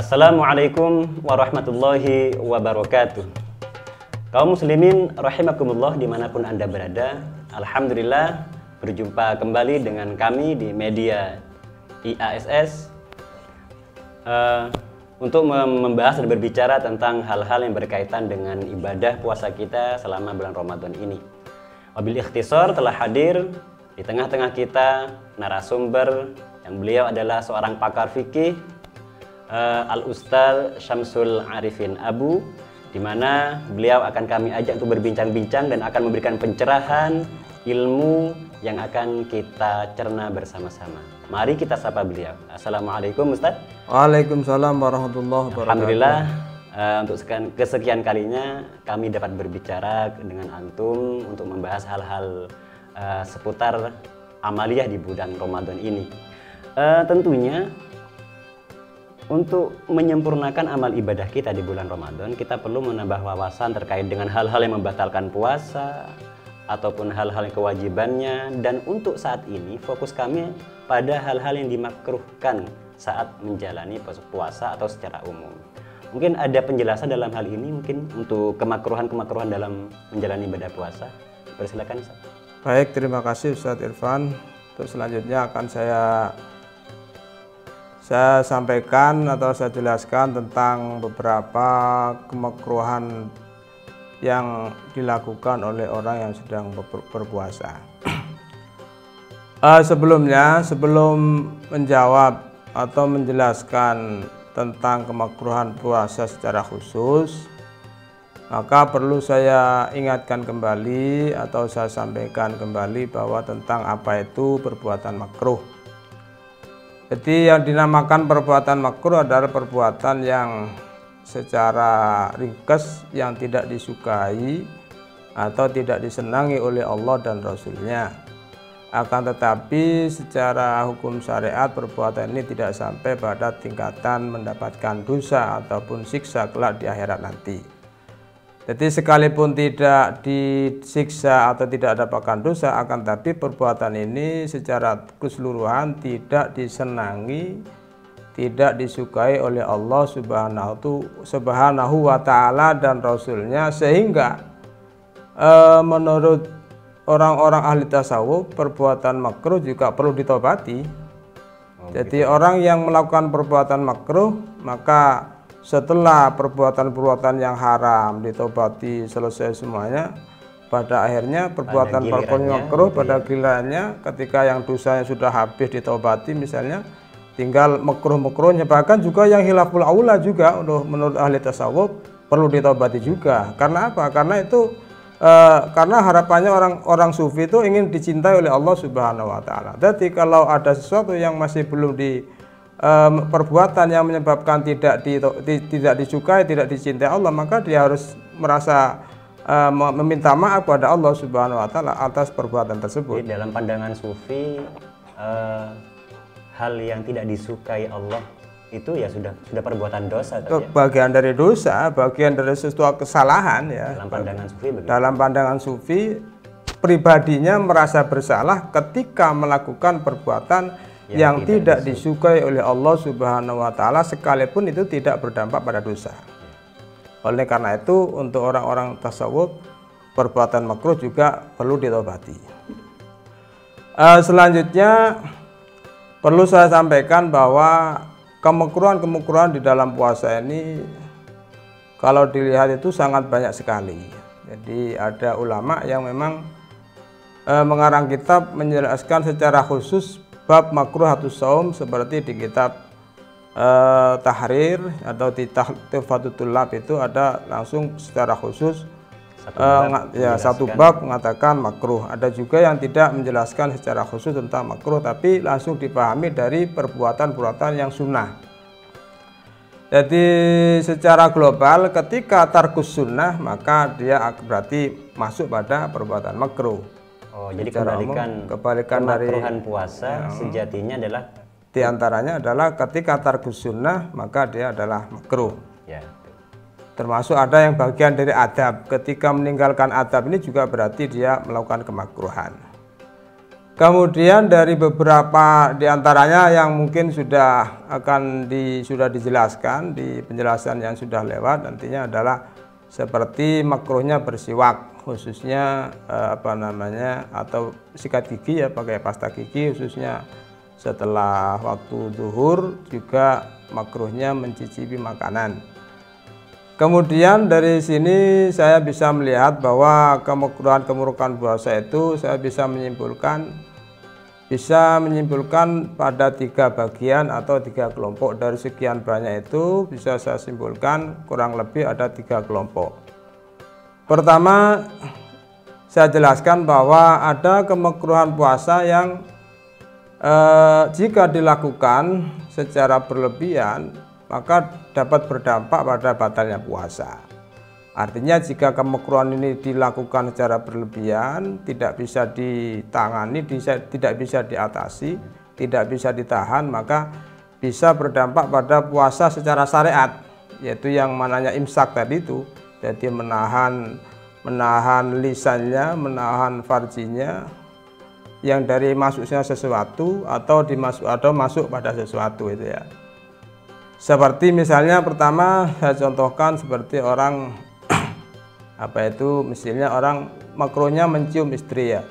Assalamualaikum warahmatullahi wabarakatuh. Kaum muslimin rahimakumullah dimanapun Anda berada, alhamdulillah berjumpa kembali dengan kami di media IASS untuk membahas dan berbicara tentang hal-hal yang berkaitan dengan ibadah puasa kita selama bulan Ramadan ini. Wabil ikhtisar telah hadir di tengah-tengah kita narasumber yang beliau adalah seorang pakar fikih, Al-Ustaz Syamsul Arifin Abu, di mana beliau akan kami ajak untuk berbincang-bincang dan akan memberikan pencerahan ilmu yang akan kita cerna bersama-sama. Mari kita sapa beliau. Assalamualaikum Ustaz. Waalaikumsalam warahmatullahi wabarakatuh. Alhamdulillah, untuk kesekian kalinya kami dapat berbicara dengan antum untuk membahas hal-hal seputar amaliyah di bulan Ramadan ini. Tentunya untuk menyempurnakan amal ibadah kita di bulan Ramadan, kita perlu menambah wawasan terkait dengan hal-hal yang membatalkan puasa ataupun hal-hal yang kewajibannya. Dan untuk saat ini fokus kami pada hal-hal yang dimakruhkan saat menjalani puasa atau secara umum. Mungkin ada penjelasan dalam hal ini, mungkin untuk kemakruhan-kemakruhan dalam menjalani ibadah puasa. Persilakan Ustaz. Baik, terima kasih Ustaz Irfan. Untuk selanjutnya akan saya sampaikan atau saya jelaskan tentang beberapa kemakruhan yang dilakukan oleh orang yang sedang berpuasa. Sebelum menjawab atau menjelaskan tentang kemakruhan puasa secara khusus, maka perlu saya ingatkan kembali atau saya sampaikan kembali bahwa tentang apa itu perbuatan makruh. Jadi yang dinamakan perbuatan makruh adalah perbuatan yang secara ringkas yang tidak disukai atau tidak disenangi oleh Allah dan Rasulnya. Akan tetapi secara hukum syariat perbuatan ini tidak sampai pada tingkatan mendapatkan dosa ataupun siksa kelak di akhirat nanti. Jadi sekalipun tidak disiksa atau tidak dapatkan dosa, akan tapi perbuatan ini secara keseluruhan tidak disenangi, tidak disukai oleh Allah Subhanahu wa Ta'ala dan Rasulnya, sehingga menurut orang-orang ahli tasawuf perbuatan makruh juga perlu ditobati. Jadi orang yang melakukan perbuatan makruh, maka setelah perbuatan-perbuatan yang haram ditobati selesai semuanya, pada akhirnya perbuatan makruh pada gilirannya ketika yang dosanya sudah habis ditobati, misalnya tinggal makruh-makruhnya, bahkan juga yang khilaful aula juga menurut ahli tasawuf perlu ditobati juga. Karena apa? Karena itu karena harapannya orang sufi itu ingin dicintai oleh Allah Subhanahu wa Ta'ala. Jadi kalau ada sesuatu yang masih belum perbuatan yang menyebabkan tidak disukai, tidak dicintai Allah, maka dia harus merasa meminta maaf kepada Allah Subhanahu wa Ta'ala atas perbuatan tersebut. Jadi dalam pandangan sufi, hal yang tidak disukai Allah itu ya sudah perbuatan dosa. Bagian dari dosa, bagian dari sesuatu kesalahan ya. Dalam pandangan sufi begitu. Dalam pandangan sufi, pribadinya merasa bersalah ketika melakukan perbuatan yang tidak disukai oleh Allah Subhanahu wa Ta'ala, sekalipun itu tidak berdampak pada dosa. Oleh karena itu, untuk orang-orang tasawuf, perbuatan makruh juga perlu ditobati. Selanjutnya perlu saya sampaikan bahwa kemakruhan-kemakruhan di dalam puasa ini kalau dilihat itu sangat banyak sekali. Jadi ada ulama yang memang mengarang kitab menjelaskan secara khusus bab makruhatus shaum, seperti di kitab Tahrir atau di Tuhfatul Tullab itu ada langsung secara khusus satu bab mengatakan makruh. Ada juga yang tidak menjelaskan secara khusus tentang makruh, tapi langsung dipahami dari perbuatan-perbuatan yang sunnah. Jadi secara global ketika tarkus sunnah, maka dia berarti masuk pada perbuatan makruh. Oh, jadi kebalikan dari puasa sejatinya adalah diantaranya adalah ketika tarkus sunnah, maka dia adalah makruh. Ya. Termasuk ada yang bagian dari adab. Ketika meninggalkan adab ini juga berarti dia melakukan kemakruhan. Kemudian dari beberapa diantaranya yang mungkin sudah dijelaskan di penjelasan yang sudah lewat, nantinya adalah seperti makruhnya bersiwak, khususnya atau sikat gigi ya, pakai pasta gigi, khususnya setelah waktu zuhur, juga makruhnya mencicipi makanan. Kemudian dari sini saya bisa melihat bahwa kemakruhan puasa itu saya bisa menyimpulkan pada 3 bagian atau 3 kelompok. Dari sekian banyak itu bisa saya simpulkan kurang lebih ada 3 kelompok. Pertama, saya jelaskan bahwa ada kemakruhan puasa yang jika dilakukan secara berlebihan maka dapat berdampak pada batalnya puasa. Artinya jika kemakruhan ini dilakukan secara berlebihan, tidak bisa ditangani, tidak bisa diatasi, tidak bisa ditahan, maka bisa berdampak pada puasa secara syariat, yaitu yang mananya imsak tadi itu. Jadi menahan lisannya, menahan farjinya yang dari masuknya sesuatu atau masuk pada sesuatu itu ya. Seperti misalnya pertama saya contohkan seperti orang misalnya orang makruhnya mencium istri ya.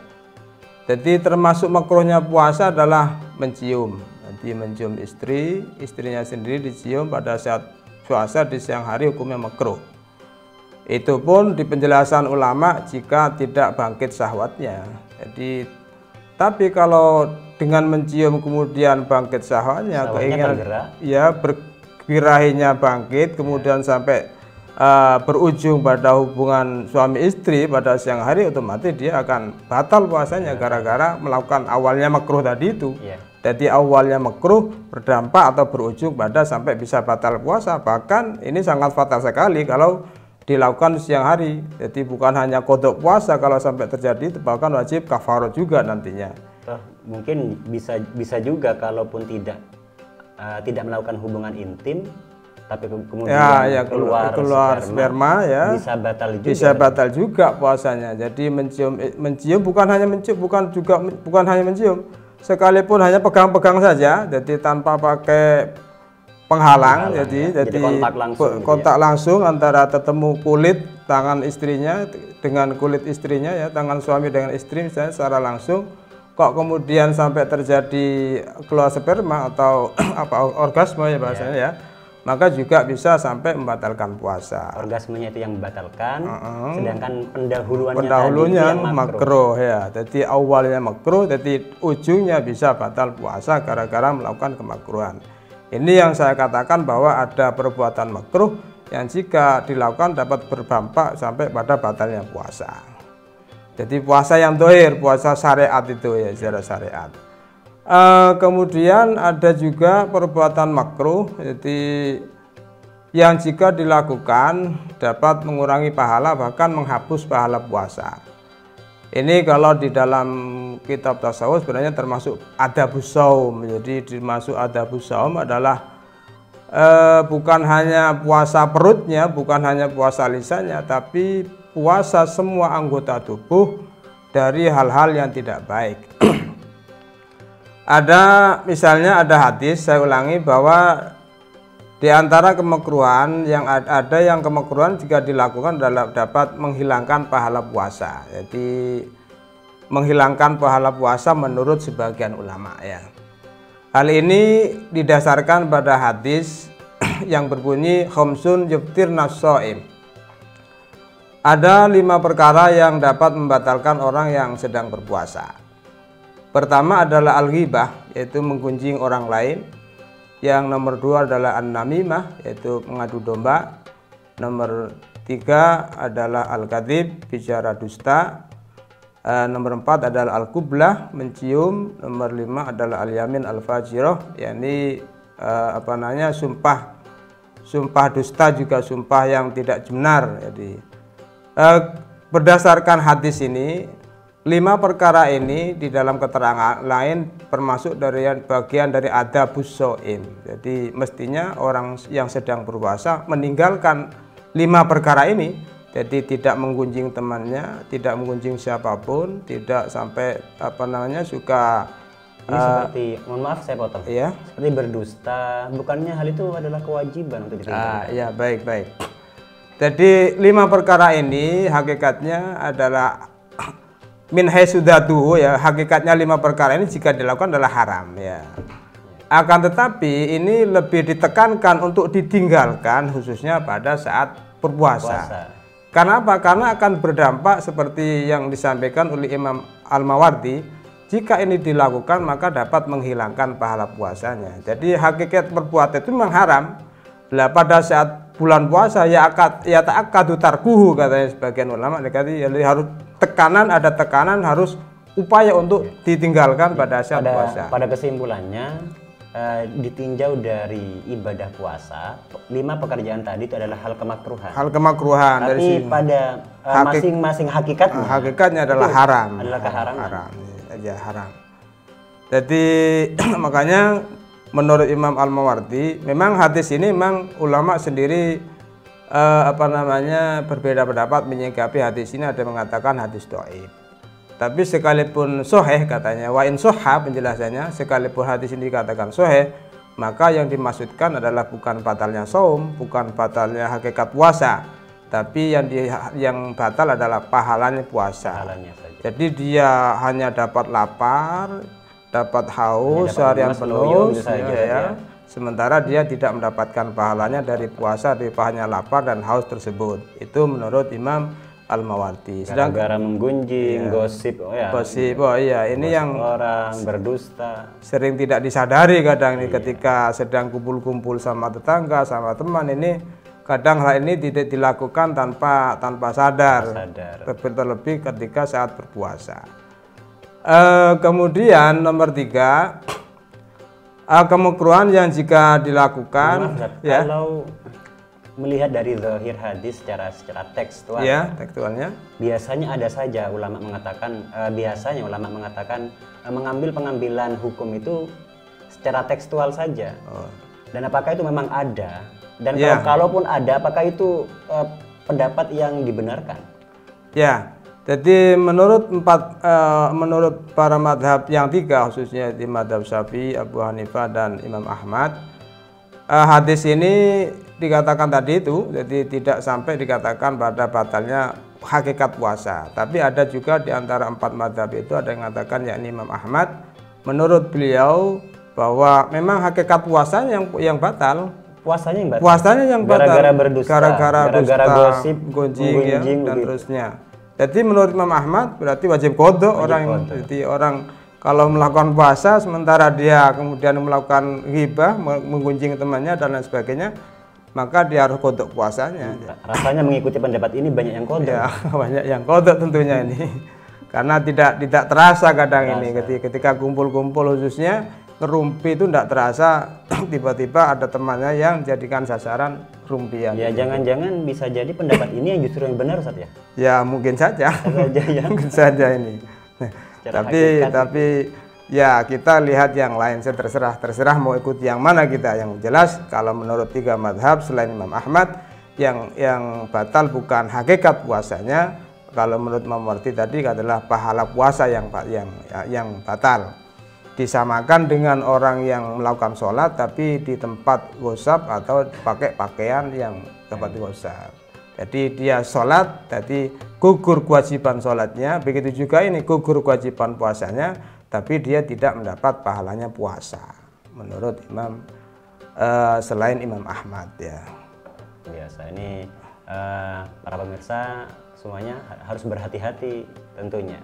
Jadi termasuk makruhnya puasa adalah mencium. Jadi mencium istrinya sendiri dicium pada saat puasa di siang hari hukumnya makruh. Itu pun di penjelasan ulama jika tidak bangkit syahwatnya. Jadi tapi kalau dengan mencium kemudian bangkit syahwatnya, keinginan birahinya bangkit, kemudian sampai berujung pada hubungan suami istri pada siang hari, otomatis dia akan batal puasanya gara-gara melakukan awalnya makruh tadi itu. Jadi awalnya makruh berdampak atau berujung pada sampai bisa batal puasa. Bahkan ini sangat fatal sekali kalau dilakukan siang hari. Jadi bukan hanya qadha puasa kalau sampai terjadi, bahkan wajib kafarah juga nantinya. Mungkin bisa juga kalaupun tidak melakukan hubungan intim, tapi kemudian keluar sperma ya, bisa batal juga puasanya. Jadi mencium bukan hanya mencium, sekalipun hanya pegang-pegang saja, jadi tanpa pakai penghalang, jadi kontak langsung antara ketemu kulit tangan istrinya dengan kulit istrinya ya, tangan suami dengan istri misalnya secara langsung, kok kemudian sampai terjadi keluar sperma atau orgasme ya bahasanya ya, maka juga bisa sampai membatalkan puasa. Orgasmenya itu yang membatalkan, sedangkan pendahulunya tadi makruh ya. Jadi awalnya makruh, jadi ujungnya bisa batal puasa gara-gara melakukan kemakruhan. Ini yang saya katakan bahwa ada perbuatan makruh yang jika dilakukan dapat berdampak sampai pada batalnya puasa. Jadi puasa yang dohir, puasa syariat itu ya, secara syariat. Kemudian ada juga perbuatan makruh, jadi yang jika dilakukan dapat mengurangi pahala, bahkan menghapus pahala puasa. Ini kalau di dalam kitab tasawuf sebenarnya termasuk adabus shaum. Jadi dimasuk adabus shaum adalah bukan hanya puasa perutnya, bukan hanya puasa lisannya, tapi puasa semua anggota tubuh dari hal-hal yang tidak baik. Misalnya ada hadis, saya ulangi, bahwa di antara kemakruhan yang ada yang kemakruhan jika dilakukan dapat menghilangkan pahala puasa. Jadi menghilangkan pahala puasa menurut sebagian ulama ya. Hal ini didasarkan pada hadis yang berbunyi khamsun yuftirna shaim. Ada 5 perkara yang dapat membatalkan orang yang sedang berpuasa. Pertama adalah al-ghibah, yaitu menggunjing orang lain. Yang nomor 2 adalah an-namimah, yaitu mengadu domba. Nomor 3 adalah al-kadzib, bicara dusta. Nomor 4 adalah al-qublah, mencium. Nomor 5 adalah al-yamin al-fajirah, yakni sumpah dusta, juga sumpah yang tidak benar. Jadi berdasarkan hadis ini, 5 perkara ini di dalam keterangan lain termasuk dari bagian dari adabus shaim. Jadi mestinya orang yang sedang berpuasa meninggalkan 5 perkara ini, Jadi tidak menggunjing temannya, tidak menggunjing siapapun, tidak sampai suka Ini seperti, mohon maaf saya potong. ya. Seperti berdusta, bukannya hal itu adalah kewajiban untuk ditinggalkan? Ya, baik. Jadi 5 perkara ini hakikatnya adalah min haitsudatuhu ya, hakikatnya 5 perkara ini jika dilakukan adalah haram ya. Akan tetapi ini lebih ditekankan untuk ditinggalkan khususnya pada saat berpuasa. Karena apa? Karena akan berdampak seperti yang disampaikan oleh Imam Al-Mawardi, jika ini dilakukan maka dapat menghilangkan pahala puasanya. Jadi hakikat berpuasa itu memang haram. Lah pada saat bulan puasa ya ta'akkadu tarkuhu katanya sebagian ulama, jadi harus ada tekanan, harus upaya untuk ditinggalkan pada saat puasa. Pada kesimpulannya, ditinjau dari ibadah puasa, 5 pekerjaan tadi itu adalah hal kemakruhan. Hal kemakruhan. Tapi dari sini. pada masing-masing hakikatnya Adalah haram. Adalah keharaman. Haram. Jadi makanya menurut Imam Al-Mawardi, memang hadis ini memang ulama sendiri berbeda pendapat menyikapi hadis ini. Ada mengatakan hadis dhaif. Tapi sekalipun sahih katanya, wa in sahha penjelasannya, sekalipun hadis ini dikatakan sahih, maka yang dimaksudkan adalah bukan batalnya saum, bukan batalnya hakikat puasa, tapi yang batal adalah pahalanya puasa. Jadi dia hanya dapat lapar, dapat haus seharian penuh ya. Sementara dia tidak mendapatkan pahalanya dari puasa, dari pahalanya lapar dan haus tersebut. Itu menurut Imam Al-Mawardi. Gara-gara menggunjing, gosip, ini yang orang berdusta. Sering tidak disadari kadang ini ketika sedang kumpul-kumpul sama tetangga, sama teman ini, kadang hal ini tidak dilakukan tanpa sadar. Terlebih ketika saat berpuasa. Kemudian nomor 3, kemakruhan yang jika dilakukan kalau melihat dari zahir hadis secara tekstual, tekstualnya biasanya ada saja ulama mengatakan mengambil pengambilan hukum itu secara tekstual saja. Dan apakah itu memang ada? Dan kalaupun ada, apakah itu pendapat yang dibenarkan? Ya, jadi menurut para madhab yang 3, khususnya di madhab Syafi'i, Abu Hanifah dan Imam Ahmad, hadis ini dikatakan tadi itu, jadi tidak sampai dikatakan pada batalnya hakikat puasa. Tapi ada juga di antara 4 madhab itu ada yang mengatakan, yakni Imam Ahmad, menurut beliau bahwa memang hakikat puasanya yang batal. Puasanya yang batal. Gara-gara berdusta, gara-gara gosip, gunjing dan terusnya. Jadi menurut Imam Ahmad berarti wajib qadha orang kalau melakukan puasa sementara dia kemudian melakukan ghibah, menggunjing temannya dan lain sebagainya, maka dia harus qadha puasanya. Rasanya mengikuti pendapat ini banyak yang qadha. Ya, banyak yang qadha tentunya ini. Karena tidak terasa kadang ini ketika kumpul-kumpul khususnya ngerumpi itu tidak terasa, tiba-tiba ada temannya yang jadikan sasaran rumpian. Ya, jangan-jangan bisa jadi pendapat ini yang justru yang benar, Ustaz ya? Ya, mungkin saja. Mungkin saja ini. Tapi ya kita lihat yang lain, terserah mau ikut yang mana kita. Yang jelas kalau menurut 3 madhab selain Imam Ahmad, yang batal bukan hakikat puasanya. Kalau menurut Imam Mawardi tadi adalah pahala puasa yang batal. Disamakan dengan orang yang melakukan sholat tapi di tempat gosap atau pakai pakaian yang tempat gosap. Jadi dia sholat, jadi gugur kewajiban sholatnya, begitu juga ini gugur kewajiban puasanya, tapi dia tidak mendapat pahalanya puasa. Menurut Imam selain Imam Ahmad ya. Biasa ini para pemirsa semuanya harus berhati-hati tentunya.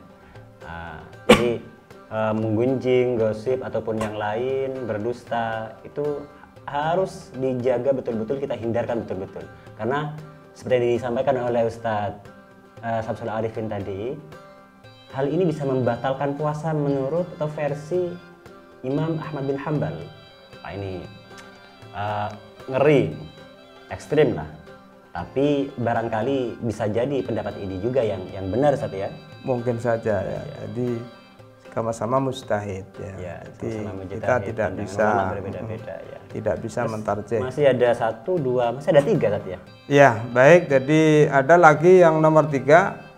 Jadi menggunjing, gosip ataupun yang lain, berdusta itu harus dijaga betul-betul, kita hindarkan betul-betul. Karena seperti yang disampaikan oleh Ustadz Samsul Arifin tadi, hal ini bisa membatalkan puasa menurut atau versi Imam Ahmad bin Hanbal. Nah, ini ngeri, ekstrim lah. Tapi barangkali bisa jadi pendapat ini juga yang benar, Ustadz ya. Mungkin saja ya. Jadi sama-sama mujtahid ya. Ya, Jadi sama-sama mujtahid, kita tidak pandangan bisa ulama berbeda-beda ya. tidak bisa mentarjih. Masih ada 1, 2, masih ada 3 tadi ya. Ya, baik. Jadi ada lagi yang nomor 3,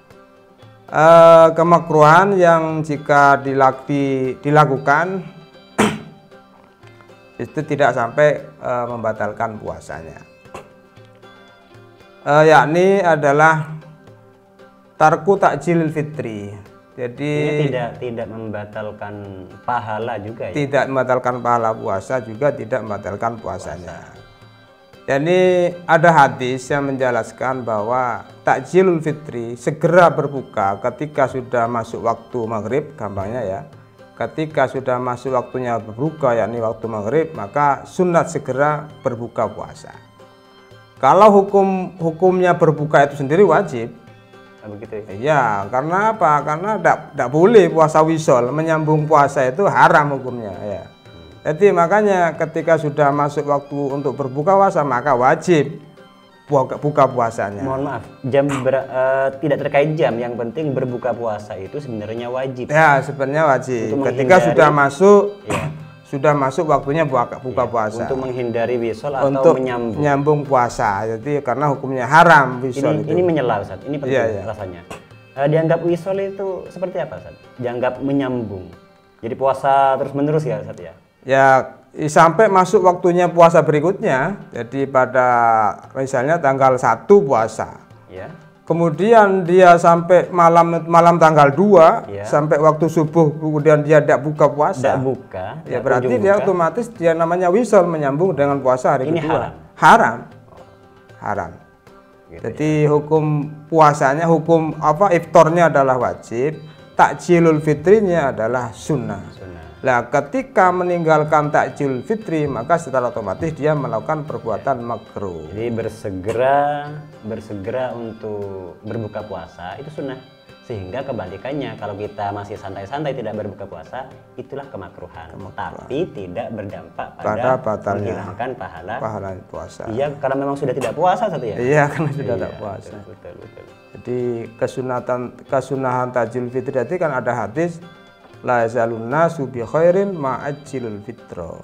kemakruhan yang jika dilakukan itu tidak sampai membatalkan puasanya. Yakni adalah tarku takjilil fitri. Jadi Ini tidak membatalkan pahala juga ya. tidak membatalkan pahala puasa, juga tidak membatalkan puasanya. Jadi ada hadis yang menjelaskan bahwa takjilul fitri, segera berbuka ketika sudah masuk waktu maghrib, gampangnya ya. Ketika sudah masuk waktunya berbuka, yakni waktu maghrib, maka sunat segera berbuka puasa. Kalau hukumnya berbuka itu sendiri wajib. Begitu ya. Iya, karena apa? Karena tidak boleh puasa wisol, menyambung puasa itu haram hukumnya ya. Jadi makanya ketika sudah masuk waktu untuk berbuka puasa, maka wajib buka puasanya. Mohon maaf, tidak terkait jam, yang penting berbuka puasa itu sebenarnya wajib. Ya, sebenarnya wajib. Untuk Ketika sudah ya, masuk waktunya buka puasa. Untuk menghindari wisol atau Untuk menyambung puasa. Jadi karena hukumnya haram wisol itu. Ini menyela, Ustaz. Ini penting Iya. rasanya. Dianggap wisol itu seperti apa, Ustaz? Dianggap menyambung. Jadi puasa terus-menerus ya, Ustaz ya? Ya, sampai masuk waktunya puasa berikutnya. Jadi pada misalnya tanggal 1 puasa. Ya. Kemudian dia sampai malam tanggal 2 Ya. sampai waktu subuh, kemudian dia tidak buka puasa. Tidak buka. Ya tidak berarti kunjung dia buka. otomatis dia namanya wisol, menyambung dengan puasa hari Ini kedua. haram. Haram. Gitu Jadi hukum puasanya, hukum iftornya adalah wajib, takjilul fitrinya adalah sunnah. Sunnah. Nah, ketika meninggalkan takjil fitri, maka secara otomatis dia melakukan perbuatan makruh. Jadi bersegera untuk berbuka puasa itu sunnah. Sehingga kebalikannya, kalau kita masih santai-santai tidak berbuka puasa, itulah kemakruhan. Tapi tidak berdampak pada batalnya menghilangkan pahala puasa. Iya, karena memang sudah tidak puasa satu ya. Iya, karena sudah tidak Iya, puasa. Betul. Jadi kesunahan takjil fitri itu kan ada hadis, la yazalun nasu bi khairin ma'ajilul fitro.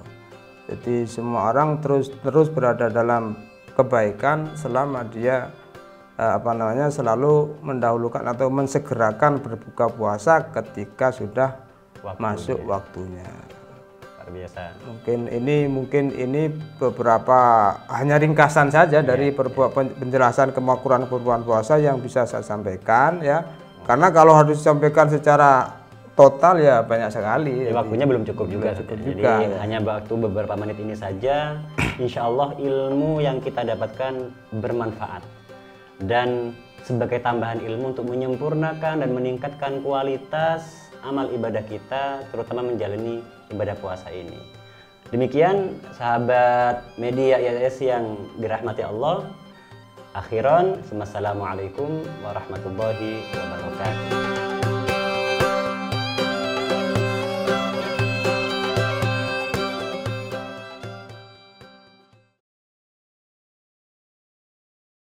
Jadi semua orang terus berada dalam kebaikan selama dia selalu mendahulukan atau mensegerakan berbuka puasa ketika sudah masuk waktunya. Luar biasa. Mungkin ini beberapa hanya ringkasan saja dari penjelasan kemakruhan berbuka puasa yang bisa saya sampaikan ya. Karena kalau harus disampaikan secara total ya banyak sekali. Waktunya belum cukup juga. Jadi hanya waktu beberapa menit ini saja, insya Allah ilmu yang kita dapatkan bermanfaat dan sebagai tambahan ilmu untuk menyempurnakan dan meningkatkan kualitas amal ibadah kita, terutama menjalani ibadah puasa ini. Demikian sahabat media IAS yang dirahmati Allah. Akhiran, wassalamualaikum warahmatullahi wabarakatuh.